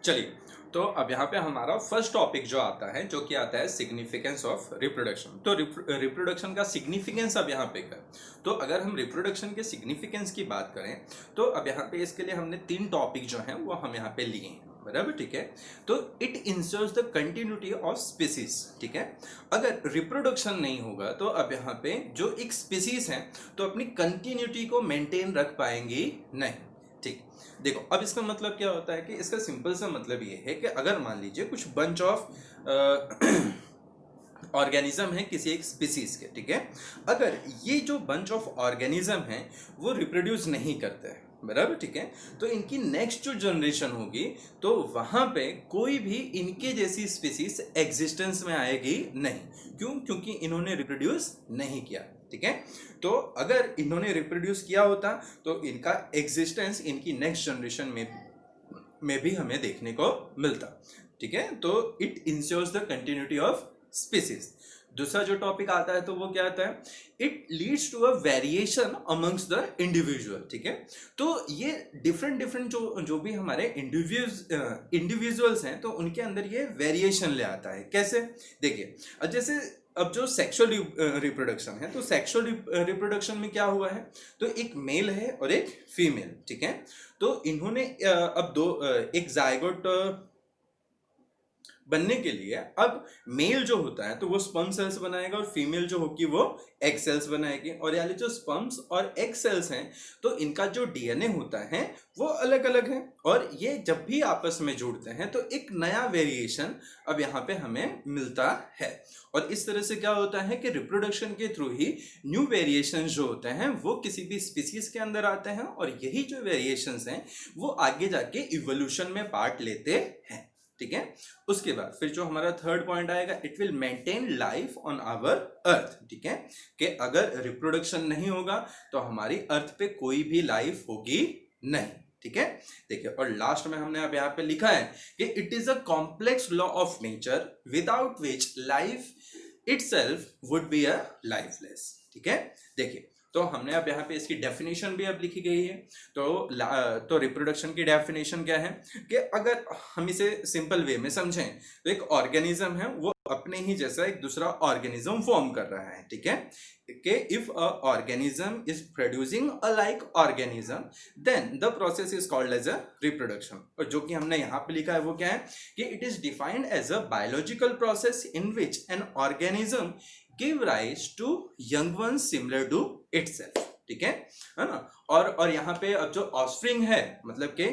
चलिए, तो अब यहाँ पे हमारा फर्स्ट टॉपिक जो आता है जो कि आता है सिग्निफिकेंस ऑफ रिप्रोडक्शन। तो रिप्रोडक्शन का सिग्निफिकेंस अब यहाँ पे क्या है? तो अगर हम रिप्रोडक्शन के सिग्निफिकेंस की बात करें तो अब यहाँ पे इसके लिए हमने 3 टॉपिक जो हैं वो हम यहाँ पे लिए हैं, बराबर, ठीक है। तो it ensures the continuity of species, ठीक है। अगर रिप्रोडक्शन नहीं होगा तो अब यहाँ पे जो एक स्पीसीज है तो अपनी कंटिन्यूटी को मेंटेन रख पाएंगी नहीं, ठीक। देखो, अब इसका मतलब क्या होता है कि इसका सिंपल सा मतलब ये है कि अगर मान लीजिए कुछ बंच ऑफ ऑर्गेनिज्म है किसी एक स्पीसीज के, ठीक है। अगर ये जो बंच ऑफ ऑर्गेनिज्म है वो रिप्रोड्यूस नहीं करते हैं, बराबर, ठीक है, तो इनकी नेक्स्ट जो जनरेशन होगी तो वहां पे कोई भी इनके जैसी स्पीसीज एग्जिस्टेंस में आएगी नहीं। क्यों? क्योंकि इन्होंने रिप्रोड्यूस नहीं किया, ठीक है। तो अगर इन्होंने रिप्रोड्यूस किया होता तो इनका एग्जिस्टेंस इनकी नेक्स्ट जनरेशन में भी हमें देखने को मिलता, ठीक है। तो it ensures the continuity of species. दूसरा जो टॉपिक आता है तो वो क्या आता है? It leads to a variation amongst the individual, ठीक है। तो ये डिफरेंट डिफरेंट जो भी हमारे इंडिविजुअल्स हैं तो उनके अंदर ये वेरिएशन ले आता है। कैसे? देखिए, अब जैसे अब जो सेक्सुअल रिप्रोडक्शन है तो सेक्सुअल रिप्रोडक्शन में क्या हुआ है, तो एक मेल है और एक फीमेल, ठीक है। तो इन्होंने अब एक जायगोट बनने के लिए अब मेल जो होता है तो वो स्पर्म सेल्स बनाएगा और फीमेल जो होगी वो एग सेल्स बनाएगी। और यानी जो स्पर्म्स और एग सेल्स हैं तो इनका जो डीएनए होता है वो अलग अलग है और ये जब भी आपस में जुड़ते हैं तो एक नया वेरिएशन अब यहाँ पे हमें मिलता है। और इस तरह से क्या होता है कि रिप्रोडक्शन के थ्रू ही न्यू वेरिएशन जो होते हैं वो किसी भी स्पीसीज के अंदर आते हैं और यही जो वेरिएशंस हैं वो आगे जाके इवोल्यूशन में पार्ट लेते हैं, ठीक है। उसके बाद फिर जो हमारा थर्ड पॉइंट आएगा, it will maintain life on our earth, ठीक है। कि अगर रिप्रोडक्शन नहीं होगा तो हमारी अर्थ पे कोई भी लाइफ होगी नहीं, ठीक है। देखिए, और लास्ट में हमने अब यहाँ पे लिखा है कि it is a complex law of nature without which life itself would be a lifeless, ठीक है। देखिए, तो हमने अब यहाँ पे इसकी डेफिनेशन भी अब लिखी गई है। तो रिप्रोडक्शन की डेफिनेशन क्या है कि अगर हम इसे सिंपल वे में समझें तो एक ऑर्गेनिज्म है वो अपने ही जैसा एक दूसरा ऑर्गेनिज्म फॉर्म कर रहा है, ठीक है। कि if a organism is producing a like organism then the process is called as a reproduction. और जो कि हमने यहाँ पे लिखा है वो क्या है कि it is defined as a biological process in which an organism give rise to young ones similar to itself, ठीक है ना। और यहाँ पे अब जो ऑस्प्रिंग है मतलब कि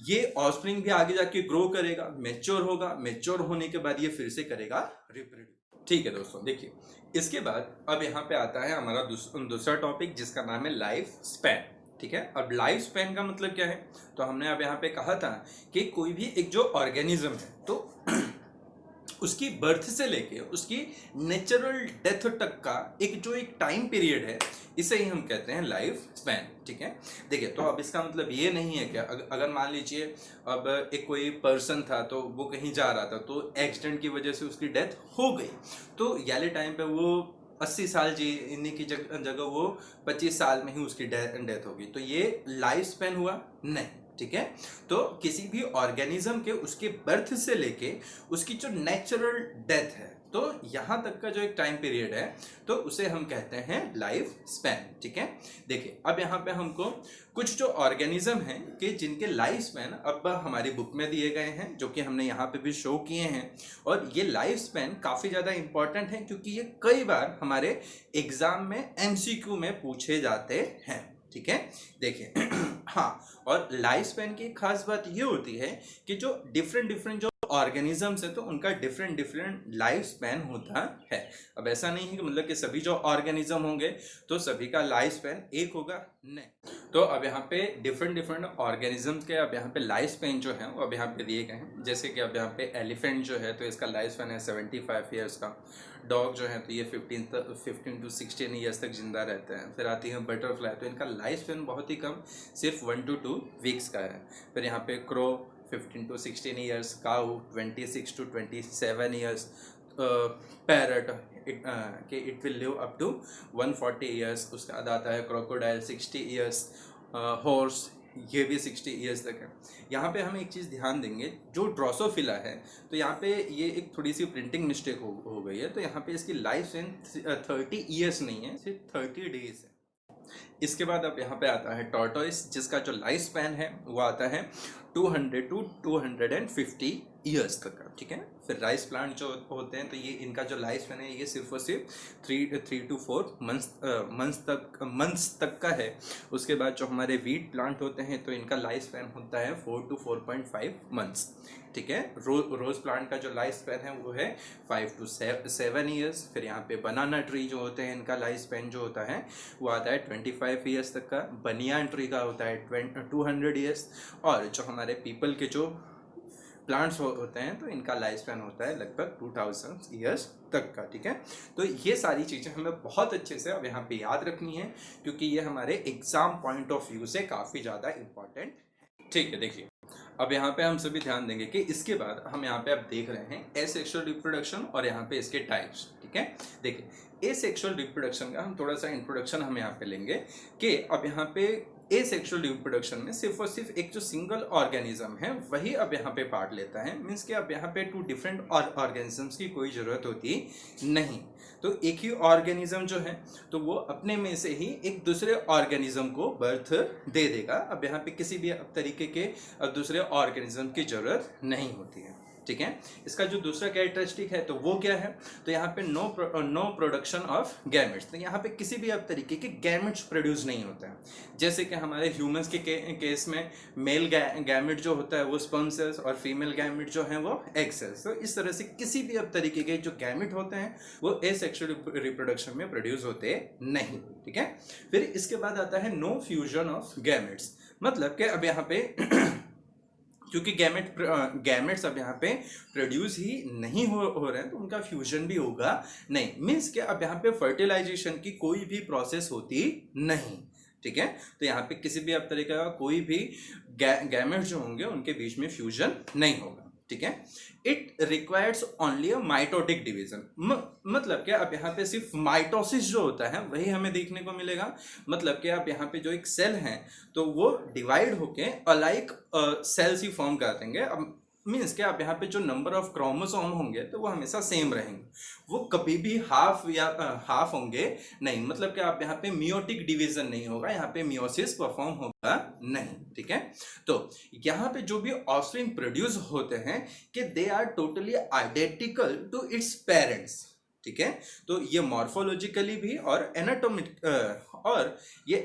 ये ऑस्प्रिंग भी आगे जाके ग्रो करेगा, मैच्योर होगा, मैच्योर होने के बाद ये फिर से करेगा रिप्रोड्यूस, ठीक है दोस्तों। देखिए, इसके बाद अब यहाँ पे आता है हमारा दूसरा टॉपिक जिसका नाम है लाइफ स्पैन, ठीक है। अब लाइफ स्पैन का मतलब क्या है, तो हमने अब यहाँ पे कहा था कि कोई भी एक जो ऑर्गेनिज्म है तो उसकी बर्थ से लेके उसकी नेचुरल डेथ तक का एक टाइम पीरियड है, इसे ही हम कहते हैं लाइफ स्पैन, ठीक है। देखिए, तो अब इसका मतलब ये नहीं है कि अगर मान लीजिए अब एक कोई पर्सन था तो वो कहीं जा रहा था तो एक्सीडेंट की वजह से उसकी डेथ हो गई तो याले टाइम पे वो 80 साल जीने की जगह वो 25 साल में ही उसकी डेथ होगी, तो ये लाइफ स्पैन हुआ नहीं, ठीक है। तो किसी भी ऑर्गेनिज्म के उसके बर्थ से लेके उसकी जो नेचुरल डेथ है तो यहां तक का जो एक टाइम पीरियड है तो उसे हम कहते हैं लाइफ स्पैन, ठीक है। देखिए, अब यहाँ पे हमको कुछ जो ऑर्गेनिज्म हैं कि जिनके लाइफ स्पैन अब हमारी बुक में दिए गए हैं जो कि हमने यहाँ पे भी शो किए हैं। और ये लाइफ स्पैन काफ़ी ज़्यादा इंपॉर्टेंट है क्योंकि ये कई बार हमारे एग्जाम में एमसीक्यू में पूछे जाते हैं, ठीक है। देखिए हाँ, और लाइफ स्पैन की खास बात ये होती है कि जो डिफरेंट डिफरेंट जो ऑर्गेनिजम्स है तो उनका डिफरेंट डिफरेंट लाइफ स्पैन होता है। अब ऐसा नहीं है कि मतलब कि सभी जो ऑर्गेनिज्म होंगे तो सभी का लाइफ स्पैन एक होगा, नहीं। तो अब यहाँ पे डिफरेंट डिफरेंट ऑर्गेनिजम्स के अब यहाँ पे लाइफ स्पैन जो है वो अब यहाँ पे दिए गए हैं। जैसे कि अब यहाँ पे एलिफेंट जो है तो इसका लाइफ स्पैन है 75 ईयर्स का। डॉग जो है तो ये 15 to 16 ईयर्स तक जिंदा रहते हैं। फिर आती है बटरफ्लाई, तो इनका लाइफ स्पैन बहुत ही कम, सिर्फ 1 to 2 वीक्स का है। फिर यहाँ पे crow 15 to 16 years, cow 26 to 27 years, parrot it will live up to 140 years. उसके बाद आता है क्रोकोडाइल 60 ईयर्स, हॉर्स ये भी 60 ईयर्स तक है। यहाँ पे हम एक चीज़ ध्यान देंगे, जो ड्रोसोफिला है, तो यहाँ पे ये एक थोड़ी सी प्रिंटिंग मिस्टेक हो गई है। तो यहाँ पे इसकी लाइफ स्पैन 30 ईयर्स नहीं है, सिर्फ 30 डेज है। इसके बाद अब यहाँ पे आता है टॉर्टोइस, जिसका जो लाइफ स्पैन है वो आता है 200 टू 250 ईयर्स तक का, ठीक है। फिर राइस प्लांट जो होते हैं, तो ये इनका जो लाइफ स्पैन है ये सिर्फ और सिर्फ 3 to 4 मंथ्स तक का है। उसके बाद जो हमारे वीट प्लांट होते हैं, तो इनका लाइफ स्पैन होता है 4 to 4.5 मंथ्स, ठीक है। रोज प्लांट का जो लाइफ स्पैन है वो है 5 to 7 ईयर्स। फिर यहाँ पे बनाना ट्री जो होते हैं, इनका लाइफ स्पैन जो होता है वो आता है 25 ईयर्स तक का। बनियान ट्री का होता है 200 ईयर्स। और जो हमारे पीपल के जो प्लांट्स होते हैं, तो इनका लाइफ स्पैन होता है लगभग 2000 ईयर्स तक का, ठीक है। तो ये सारी चीज़ें हमें बहुत अच्छे से अब यहाँ पे याद रखनी है, क्योंकि ये हमारे एग्जाम पॉइंट ऑफ व्यू से काफ़ी ज़्यादा इम्पॉर्टेंट है, ठीक है। देखिए अब यहाँ पे हम सभी ध्यान देंगे कि इसके बाद हम यहाँ पे अब देख रहे हैं एसेक्सुअल रिप्रोडक्शन और यहाँ पे इसके टाइप्स, ठीक है। देखिए एसेक्सुअल रिप्रोडक्शन का हम थोड़ा सा इंट्रोडक्शन हम यहाँ पे लेंगे कि अब यहाँ पे एसेक्सुअल रिप्रोडक्शन में सिर्फ और सिर्फ एक जो सिंगल ऑर्गेनिज्म है वही अब यहाँ पे पार्ट लेता है। मीन्स कि अब यहाँ पे 2 डिफरेंट ऑर्गेनिजम्स की कोई ज़रूरत होती नहीं। तो एक ही ऑर्गेनिज्म जो है, तो वो अपने में से ही एक दूसरे ऑर्गेनिज्म को बर्थ दे देगा। अब यहाँ पे किसी भी तरीके के दूसरे ऑर्गेनिज्म की ज़रूरत नहीं होती है, ठीक है। इसका जो दूसरा कैरेक्टरिस्टिक है तो वो क्या है, तो यहाँ पे नो प्रोडक्शन ऑफ गैमेट्स। तो यहाँ पे किसी भी अब तरीके के गैमेट्स प्रोड्यूस नहीं होता है। जैसे कि हमारे ह्यूमंस के केस में मेल गैमेट जो होता है वो स्पर्म सेल्स और फीमेल गैमेट जो है वो एग सेल्स। तो इस तरह से किसी भी अब तरीके के जो गैमेट होते हैं वो एसेक्सुअल रिप्रोडक्शन में प्रोड्यूस होते नहीं, ठीक है। फिर इसके बाद आता है नो फ्यूजन ऑफ गैमेट्स। मतलब कि अब यहाँ पे क्योंकि गैमेट्स अब यहाँ पे प्रोड्यूस ही नहीं हो रहे हैं, तो उनका फ्यूजन भी होगा नहीं। मीन्स कि अब यहाँ पे फर्टिलाइजेशन की कोई भी प्रोसेस होती नहीं, ठीक है। तो यहाँ पे किसी भी अब तरीके का कोई भी गैमेट्स जो होंगे उनके बीच में फ्यूजन नहीं होगा, ठीक है। It requires only a mitotic division. मतलब क्या अब यहाँ पे सिर्फ माइटोसिस जो होता है वही हमें देखने को मिलेगा। मतलब कि अब यहाँ पे जो एक सेल है तो वो डिवाइड होके अलाइक सेल्स ही फॉर्म कर देंगे। अब मीन्स क्या अब यहाँ पे जो नंबर ऑफ क्रोमोसोम होंगे तो वो हमेशा सेम रहेंगे, वो कभी भी हाफ होंगे नहीं। मतलब कि आप यहाँ पे मियोटिक डिवीजन नहीं होगा, यहाँ पे मियोसिस परफॉर्म होगा नहीं, ठीक है। तो यहाँ पे जो भी ऑफस्प्रिंग प्रोड्यूस होते हैं कि they are totally identical to its parents, ठीक है। तो ये मॉर्फोलॉजिकली भी और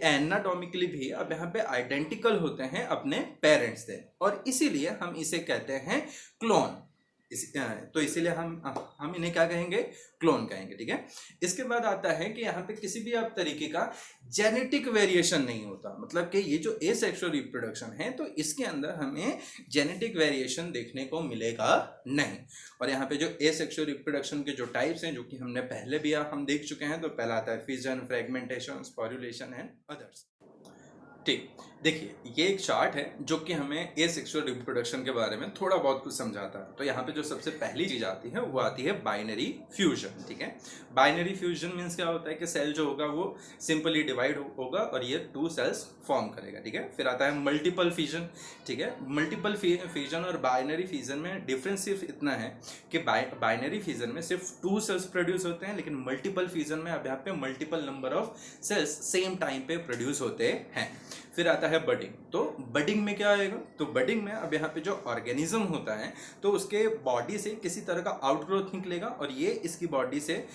एनाटॉमिकली भी अब यहाँ पे आइडेंटिकल होते हैं अपने पेरेंट्स से, और इसीलिए हम इसे कहते हैं क्लोन। तो इसीलिए हम इन्हें क्या कहेंगे, क्लोन कहेंगे, ठीक है। इसके बाद आता है कि यहाँ पे किसी भी अब तरीके का जेनेटिक वेरिएशन नहीं होता। मतलब कि ये जो एसेक्सुअल रिप्रोडक्शन है तो इसके अंदर हमें जेनेटिक वेरिएशन देखने को मिलेगा नहीं। और यहाँ पे जो एसेक्सुअल रिप्रोडक्शन के जो टाइप्स हैं, जो कि हमने पहले भी हम देख चुके हैं, तो पहला आता है fission, fragmentation, sporulation and others, ठीक। देखिए ये एक चार्ट है जो कि हमें एसेक्सुअल रिप्रोडक्शन के बारे में थोड़ा बहुत कुछ समझाता है। तो यहाँ पे जो सबसे पहली चीज आती है वो आती है बाइनरी फ्यूजन, ठीक है। बाइनरी फ्यूजन मीन्स क्या होता है कि सेल जो होगा वो सिंपली डिवाइड होगा और ये 2 सेल्स फॉर्म करेगा, ठीक है। फिर आता है मल्टीपल फ्यूजन, ठीक है। मल्टीपल फ्यूजन और बाइनरी फ्यूजन में डिफरेंस सिर्फ इतना है कि बाइनरी फ्यूजन में सिर्फ 2 सेल्स प्रोड्यूस होते हैं, लेकिन मल्टीपल फ्यूजन में अब यहाँ पे multiple number of cells same time पे प्रोड्यूस होते हैं। फिर आता है बडिंग। तो बडिंग में क्या आएगा, तो बडिंग में अब यहाँ पे जो ऑर्गेनिज्म होता है तो उसके बॉडी से किसी तरह का आउटग्रोथ निकलेगा और ये इसकी बॉडी से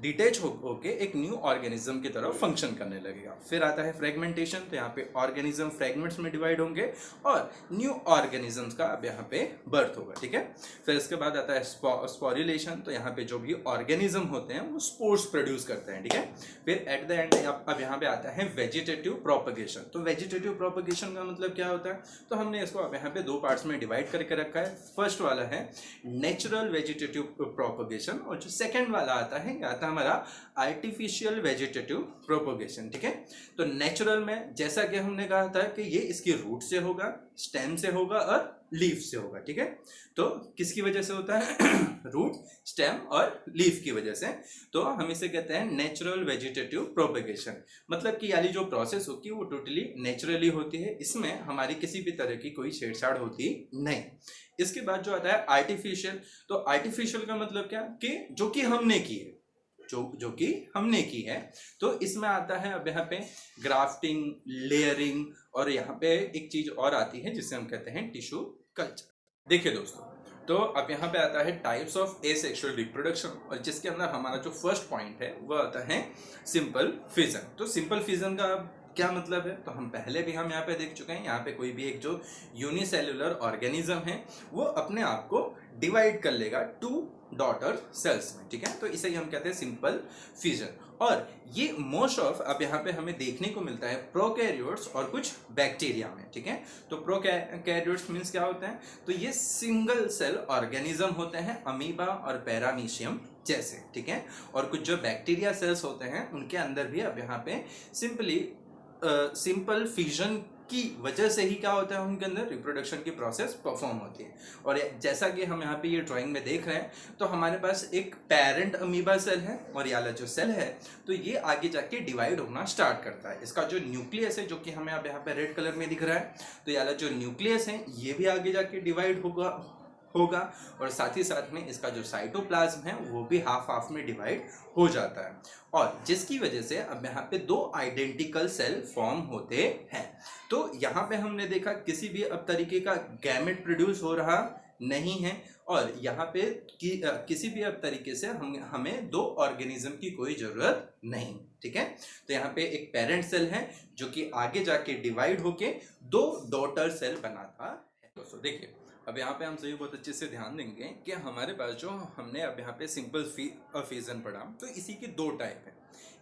डिटेच होके एक न्यू ऑर्गेनिज्म की तरह फंक्शन करने लगेगा। फिर आता है फ्रेगमेंटेशन। तो यहाँ पे ऑर्गेनिज्म फ्रेगमेंट्स में डिवाइड होंगे और न्यू ऑर्गेनिजम्स का अब यहाँ पे बर्थ होगा, ठीक है। फिर इसके बाद आता है स्पोरुलेशन। तो यहाँ पे जो भी ऑर्गेनिज्म होते हैं वो स्पोर्स प्रोड्यूस करते हैं, ठीक है। फिर एट द एंड अब यहाँ पे आता है वेजिटेटिव प्रोपगेशन। तो वेजिटेटिव प्रोपगेशन का मतलब क्या होता है, तो हमने इसको अब यहाँ पे 2 पार्ट्स में डिवाइड करके रखा है। फर्स्ट वाला है नेचुरल वेजिटेटिव प्रोपगेशन और जो सेकेंड वाला आता है कहलाता है हमारा आर्टिफिशियल वेजिटेटिव प्रोपोगेशन। ठीक है, तो नेचुरल में जैसा कि हमने कहा था कि ये इसकी रूट से होगा, स्टेम से होगा और लीफ से होगा। ठीक है, तो किसकी वजह से होता है? रूट, स्टेम और लीफ की वजह से। तो हम इसे कहते हैं नेचुरल वेजिटेटिव प्रोपेगेशन। मतलब कि यानी जो प्रोसेस होती है वो टोटली नेचुरली होती है, इसमें हमारी किसी भी तरह की कोई छेड़छाड़ होती नहीं। इसके बाद जो आता है आर्टिफिशियल। तो आर्टिफिशियल का मतलब क्या कि जो कि हमने की है, जो कि हमने की है। तो इसमें आता है अब यहाँ पे ग्राफ्टिंग, लेयरिंग, और यहाँ पे एक चीज और आती है जिसे हम कहते हैं टिश्यू कल्चर। देखिए दोस्तों, तो अब यहाँ पे आता है टाइप्स ऑफ एसेक्सुअल रिप्रोडक्शन, और जिसके अंदर हमारा जो फर्स्ट पॉइंट है वो आता है सिंपल फिजन। तो सिंपल फिजन का क्या मतलब है? तो हम पहले भी यहाँ पे देख चुके हैं। यहाँ पे कोई भी एक जो यूनिसेल्युलर ऑर्गेनिज्म है वो अपने आप को डिवाइड कर लेगा 2 डॉटर सेल्स में। ठीक है, तो इसे हम कहते हैं सिंपल फिजन। और ये मोस्ट ऑफ अब यहाँ पे हमें देखने को मिलता है प्रोकैरियोट्स और कुछ बैक्टीरिया में। ठीक है, तो प्रोकैरियोट्स मीन्स क्या होते हैं? तो ये सिंगल सेल ऑर्गेनिज्म होते हैं, अमीबा और पैरामीशियम जैसे। ठीक है, और कुछ जो बैक्टीरिया सेल्स होते हैं उनके अंदर भी अब यहाँ पे सिंपल फिजन की वजह से ही क्या होता है, उनके अंदर रिप्रोडक्शन की प्रोसेस परफॉर्म होती है। और जैसा कि हम यहाँ पे ये ड्राइंग में देख रहे हैं, तो हमारे पास एक पेरेंट अमीबा सेल है, और ये वाला जो सेल है तो ये आगे जाके डिवाइड होना स्टार्ट करता है। इसका जो न्यूक्लियस है, जो कि हमें अब यहाँ पे रेड कलर में दिख रहा है, तो ये वाला जो न्यूक्लियस है ये भी आगे जाके डिवाइड होगा, और साथ ही साथ में इसका जो साइटोप्लाज्म है वो भी हाफ हाफ में डिवाइड हो जाता है, और जिसकी वजह से अब यहाँ पे 2 आइडेंटिकल सेल फॉर्म होते हैं। तो यहाँ पे हमने देखा किसी भी अब तरीके का गैमेट प्रोड्यूस हो रहा नहीं है, और यहाँ पे किसी भी अब तरीके से हमें 2 ऑर्गेनिज्म की कोई जरूरत नहीं। ठीक है, तो यहाँ पे एक पेरेंट सेल है जो कि आगे जाके डिवाइड होके 2 डॉटर सेल बनाता है। दोस्तों देखिए, अब यहाँ पे हम सभी बहुत अच्छे से ध्यान देंगे कि हमारे पास जो हमने अब यहाँ पे सिंपल फिजन पढ़ा, तो इसी के 2 टाइप है।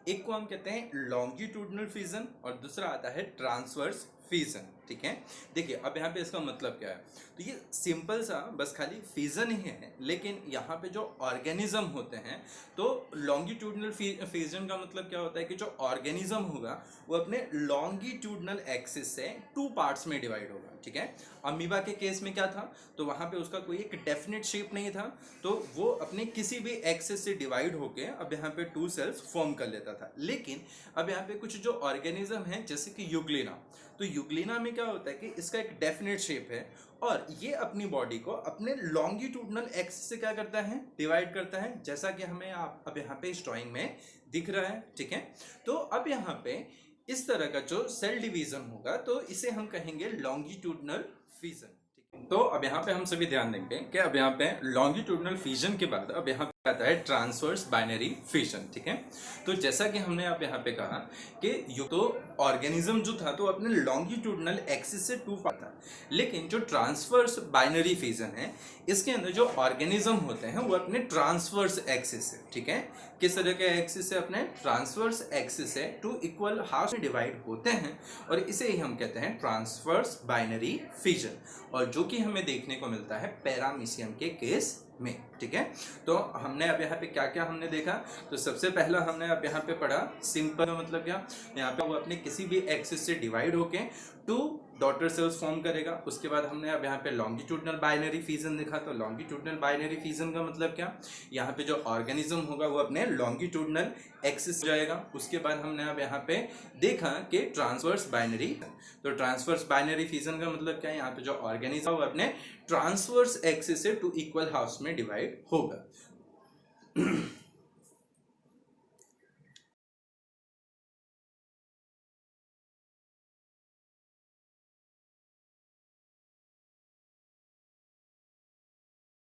एक को हम कहते हैं लॉन्गिट्यूडनल फिजन, और दूसरा आता है ट्रांसवर्स फिजन। ठीक है, देखिए अब यहाँ पे इसका मतलब क्या है? तो ये सिंपल सा बस खाली फिजन ही है, लेकिन यहाँ पे जो ऑर्गेनिज्म होते हैं, तो लॉन्गिट्यूडनल फिजन का मतलब क्या होता है कि जो ऑर्गेनिज्म होगा वो अपने लॉन्गिट्यूडनल एक्सिस से 2 पार्ट्स में डिवाइड होगा। ठीक है, अमीबा के केस में क्या था? तो वहाँ पे उसका कोई एक डेफिनेट शेप नहीं था, तो वो अपने किसी भी एक्सिस से डिवाइड होके अब यहाँ पे 2 सेल्स फॉर्म कर लेता था। लेकिन अब यहाँ पे कुछ जो ऑर्गेनिज्म है जैसे कि यूग्लिना, तो यूग्लिना में क्या होता है कि इसका एक डेफिनेट शेप है, और ये अपनी बॉडी को अपने लॉन्गिट्यूडनल एक्सिस से क्या करता है? डिवाइड करता है, जैसा कि हमें अब यहाँ पे इस ड्राइंग में दिख रहा है। ठीक है, तो अब यहाँ पे इस तरह का जो सेल डिवीजन होगा तो इसे हम कहेंगे लॉन्गिट्यूडनल फिजन। तो अब यहाँ पे हम सभी ध्यान देंगे कि अब यहाँ पे लॉन्गिट्यूडनल फिजन के बाद अब यहाँ पे आता है ट्रांसवर्स बाइनरी फिजन। ठीक है, तो जैसा कि हमने अब यहाँ पे कहा कि तो ऑर्गेनिज्म जो था तो अपने लॉन्गिट्यूडनल एक्सिस से 2 पार्ट था, लेकिन जो ट्रांसवर्स बाइनरी फिजन है इसके अंदर जो ऑर्गेनिज्म होते हैं वो अपने ट्रांसवर्स एक्सिस से, ठीक है, किस तरह के एक्सिस से? अपने ट्रांसवर्स एक्सिस से 2 इक्वल हाफ में डिवाइड होते हैं, और इसे ही हम कहते हैं ट्रांसवर्स बाइनरी फिजन, और जो कि हमें देखने को मिलता है पैरामीशियम के केस में। ठीक है, तो हमने अब यहाँ पे क्या क्या हमने देखा? तो सबसे पहला हमने अब यहाँ पे पढ़ा सिंपल मतलब क्या? यहाँ पे वो अपने किसी भी एक्सिस से डिवाइड होके 2 डॉटर सेल्स फॉर्म करेगा। उसके बाद हमने अब यहाँ पे लॉन्गिट्यूडनल बाइनरी फिजन देखा, तो लॉन्गिट्यूडनल बाइनरी फिजन का मतलब क्या? यहाँ पे जो ऑर्गेनिज्म होगा वो अपने लॉन्गिट्यूडनल एक्सिस जाएगा। उसके बाद हमने अब यहाँ पे देखा कि ट्रांसवर्स बाइनरी, तो ट्रांसवर्स बाइनरी फिजन का मतलब क्या है? यहाँ पे जो ऑर्गेनिज्म वो अपने ट्रांसवर्स एक्सिस से 2 इक्वल हाफ्स में डिवाइड होगा।